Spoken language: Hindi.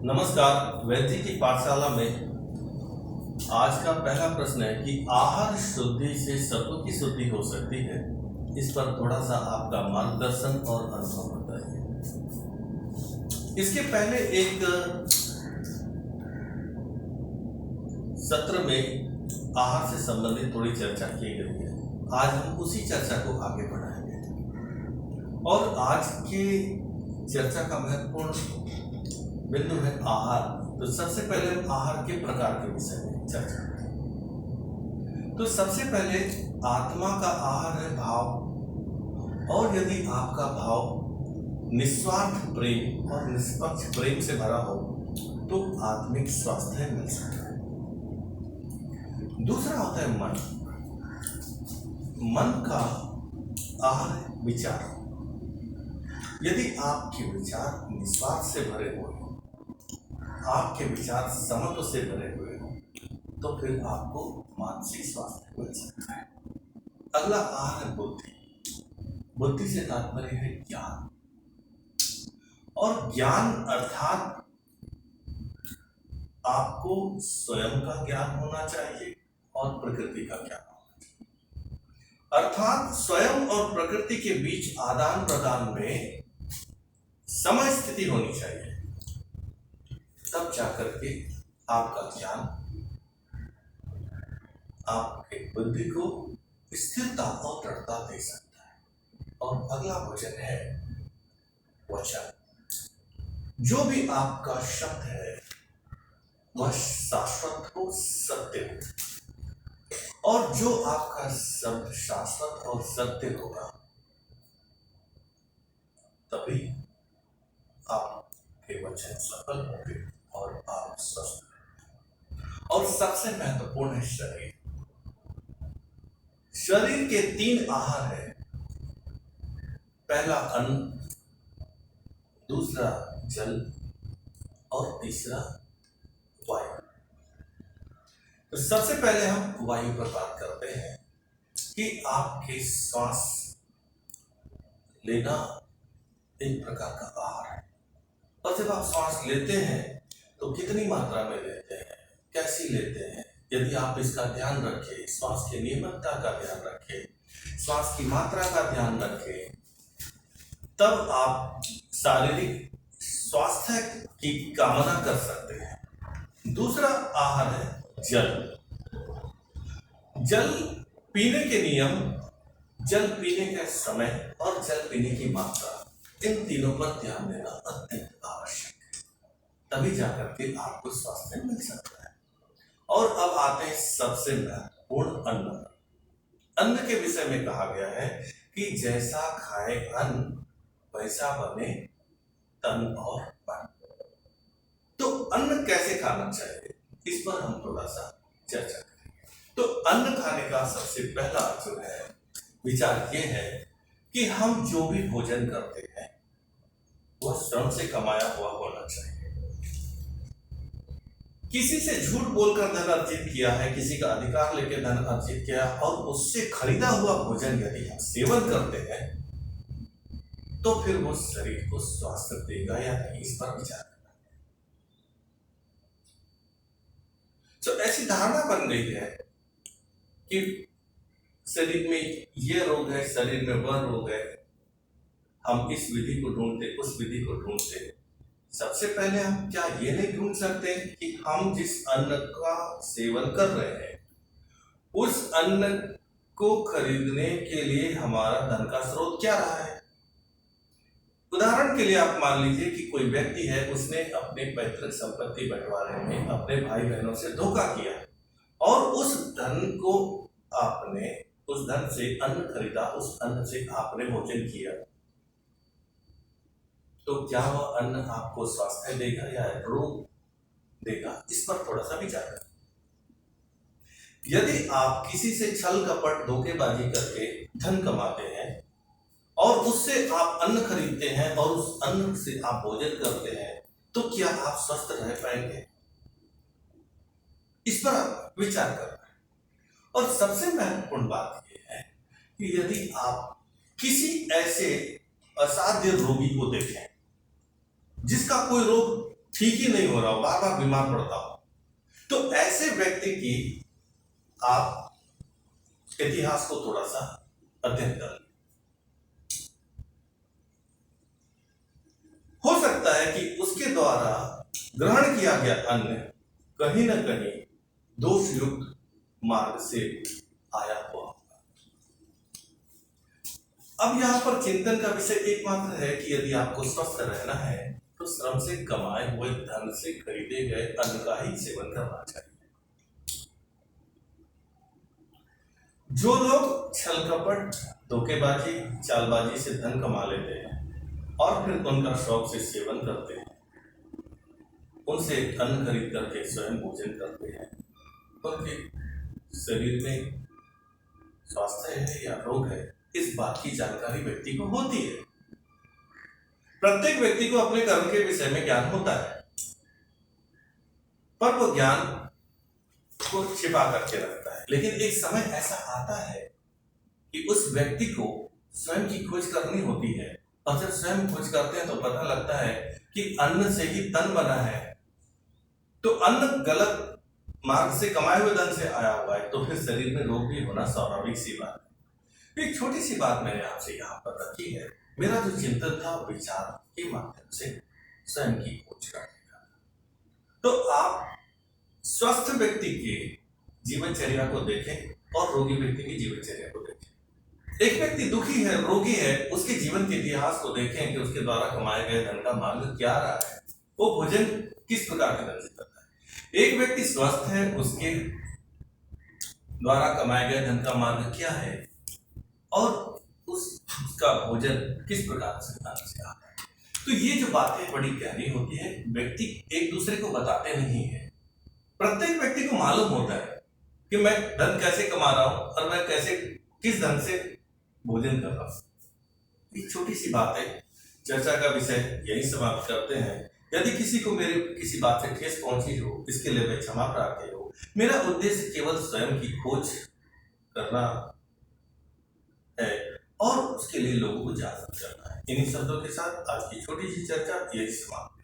नमस्कार। वैद्य की पाठशाला में आज का पहला प्रश्न है कि आहार शुद्धि से सत्व की शुद्धि हो सकती है। इस पर थोड़ा सा आपका मार्गदर्शन और अनुभव बताइए। इसके पहले एक सत्र में आहार से संबंधित थोड़ी चर्चा की गई है। आज हम उसी चर्चा को आगे बढ़ाएंगे और आज के चर्चा का महत्वपूर्ण बिंदु है आहार। तो सबसे पहले हम आहार के प्रकार के विषय में चर्चा करें। तो सबसे पहले आत्मा का आहार है भाव, और यदि आपका भाव निस्वार्थ प्रेम और निष्पक्ष प्रेम से भरा हो तो आत्मिक स्वास्थ्य मिल सकता है। दूसरा होता है मन। मन का आहार है विचार। यदि आपके विचार निस्वार्थ से भरे हुए हो, आपके विचार समत्व से भरे हुए हो, तो फिर आपको मानसिक स्वास्थ्य मिल सकता है। अगला आहार है बुद्धि। बुद्धि से तात्पर्य है ज्ञान, और ज्ञान अर्थात आपको स्वयं का ज्ञान होना चाहिए और प्रकृति का ज्ञान होना चाहिए। अर्थात स्वयं और प्रकृति के बीच आदान प्रदान में समय स्थिति होनी चाहिए, तब जाकर के आपका ज्ञान आपके बुद्धि को स्थिरता और दृढ़ता दे सकता है। और अगला वचन है वचन। जो भी आपका शब्द है वह शाश्वत हो, सत्य हो, और जो आपका शब्द शाश्वत और सत्य होगा तभी आपके वचन सफल होंगे और आप स्वस्थ रहेंगे। और सबसे महत्वपूर्ण है शरीर। शरीर के 3 आहार है। पहला अन्न, दूसरा जल और तीसरा वायु। तो सबसे पहले हम वायु पर बात करते हैं कि आपके सांस लेना एक प्रकार का आहार है। और जब आप सांस लेते हैं तो कितनी मात्रा में लेते हैं, कैसी लेते हैं, यदि आप इसका ध्यान रखें, श्वास की नियमितता का ध्यान रखें, श्वास की मात्रा का ध्यान रखें, तब आप शारीरिक स्वास्थ्य की कामना कर सकते हैं। दूसरा आहार है जल। जल पीने के नियम, जल पीने का समय और जल पीने की मात्रा, इन तीनों पर ध्यान देना अत्यंत आवश्यक है, तभी जाकर के आपको स्वास्थ्य मिल सकता है। और अब आते हैं सबसे महत्वपूर्ण अन्न। अन्न के विषय में कहा गया है कि जैसा खाए अन्न वैसा बने तन और मन। तो अन्न कैसे खाना चाहिए, इस पर हम थोड़ा सा चर्चा करेंगे। तो अन्न खाने का सबसे पहला जो है विचार ये है कि हम जो भी भोजन करते हैं वह श्रम से कमाया हुआ होना चाहिए। किसी से झूठ बोलकर धन अर्जित किया है, किसी का अधिकार लेकर धन अर्जित किया और उससे खरीदा हुआ भोजन यदि हम सेवन करते हैं तो फिर वो शरीर को स्वास्थ्य देगा या नहीं, इस पर विचार करना। तो ऐसी धारणा बन गई है कि शरीर में ये रोग है, शरीर में वह रोग है, हम इस विधि को ढूंढते, उस विधि को ढूंढते। सबसे पहले हम क्या ये नहीं ढूंढ सकते कि हम जिस अन्न का सेवन कर रहे हैं उस अन्न को खरीदने के लिए हमारा धन का स्रोत क्या रहा है। उदाहरण के लिए आप मान लीजिए कि कोई व्यक्ति है, उसने अपने पैतृक संपत्ति बंटवारे में अपने भाई बहनों से धोखा किया और उस धन से अन्न खरीदा, उस अन्न से आपने भोजन किया, तो क्या वह अन्न आपको स्वास्थ्य देगा या रोग देगा, इस पर थोड़ा सा विचार करें। यदि आप किसी से छल कपट धोखेबाजी करके धन कमाते हैं और उससे आप अन्न खरीदते हैं और उस अन्न से आप भोजन करते हैं, तो क्या आप स्वस्थ रह पाएंगे, इस पर आप विचार करना है। और सबसे महत्वपूर्ण बात यह है कि यदि आप किसी ऐसे असाध्य रोगी को देखें जिसका कोई रोग ठीक ही नहीं हो रहा हो, बार बार बीमार पड़ता हो, तो ऐसे व्यक्ति की आप इतिहास को थोड़ा सा अध्ययन कर लें। हो सकता है कि उसके द्वारा ग्रहण किया गया अन्न कहीं ना कहीं दोष युक्त मार्ग से आया हुआ। अब यहां पर चिंतन का विषय एकमात्र है कि यदि आपको स्वस्थ रहना है तो श्रम से कमाए हुए धन से खरीदे गए अन्न का ही सेवन करना चाहिए। जो लोग छल कपट, धोखेबाजी, चालबाजी से धन कमा लेते हैं और फिर उनका शौक से सेवन करते हैं, उनसे अन्न खरीद करके स्वयं भोजन करते हैं, उनके शरीर में स्वास्थ्य है या रोग है, इस बात की जानकारी व्यक्ति को होती है। प्रत्येक व्यक्ति को अपने कर्म के विषय में ज्ञान होता है, पर वो ज्ञान को छिपा करके रखता है। लेकिन एक समय ऐसा आता है कि उस व्यक्ति को स्वयं की खोज करनी होती है, और जब स्वयं खोज करते हैं तो पता लगता है कि अन्न से ही तन बना है, तो अन्न गलत मार्ग से कमाए हुए धन से आया हुआ है, तो फिर शरीर में रोग भी होना स्वाभाविक सी बात है। एक छोटी सी बात मैंने आपसे यहाँ पर रखी है। मेरा जो चिंतन था विचार के माध्यम से स्वयं की खोज करने का। तो आप स्वस्थ व्यक्ति के जीवनचर्या को देखें और रोगी व्यक्ति की जीवनचर्या को देखें। एक व्यक्ति दुखी है, रोगी है, उसके जीवन के इतिहास को देखें कि उसके द्वारा कमाए गए धन का मार्ग क्या रहा है, वो भोजन किस प्रकार के धन से करता है। एक व्यक्ति स्वस्थ है, उसके द्वारा कमाए गए धन का मार्ग क्या है और उसका भोजन किस प्रकार से धन से आता है। तो ये जो बातें बड़ी गहरी होती है, व्यक्ति एक दूसरे को बताते नहीं है। प्रत्येक व्यक्ति को मालूम होता है कि मैं धन कैसे कमा रहा हूं और मैं कैसे किस धन से भोजन कर रहा हूं। एक छोटी सी बात है, चर्चा का विषय यही समाप्त करते हैं। यदि किसी को मेरे किसी बात से ठेस पहुंची हो, इसके लिए मैं क्षमा प्रार्थी हूं। मेरा उद्देश्य केवल स्वयं की खोज करना है और उसके लिए लोगों को जागरूक करना है। इन्हीं शब्दों के साथ आज की छोटी सी चर्चा यही समाप्त।